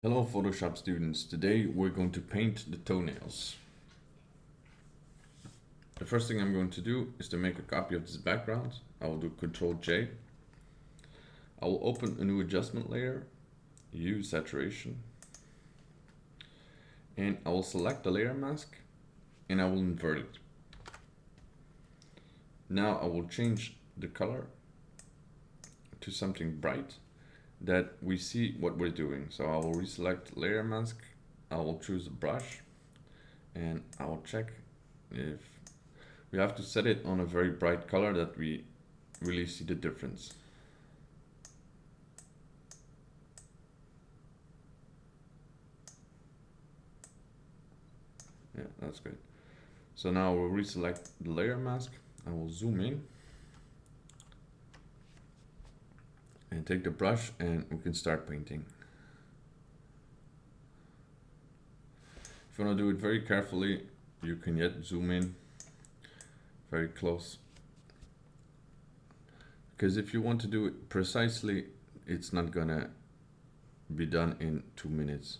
Hello Photoshop students, today we're going to paint the toenails. The first thing I'm going to do is to make a copy of this background. I will do Ctrl J. I will open a new adjustment layer, use saturation, and I will select the layer mask and I will invert it. Now I will change the color to something bright that we see what we're doing. So I will reselect layer mask, I will choose a brush, and I will check if we have to set it on a very bright color that we really see the difference. Yeah, that's good. So now we'll reselect the layer mask. I will zoom in and take the brush and we can start painting. If you want to do it very carefully, you can yet zoom in very close. Because if you want to do it precisely, it's not gonna be done in 2 minutes.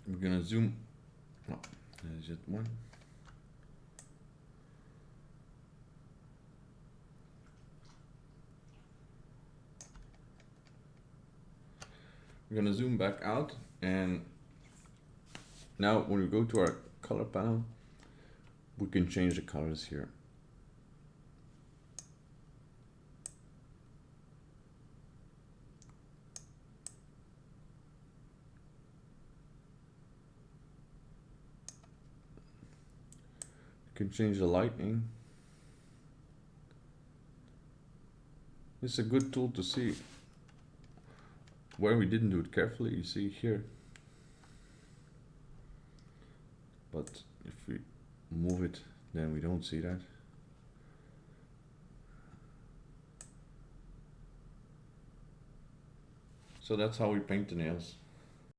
We're gonna zoom. Oh, there's just one. We're gonna zoom back out, and now when we go to our color panel, we can change the colors here. You can change the lighting. It's a good tool to see where we didn't do it carefully. You see here, but if we move it, then we don't see that. So that's how we paint the nails.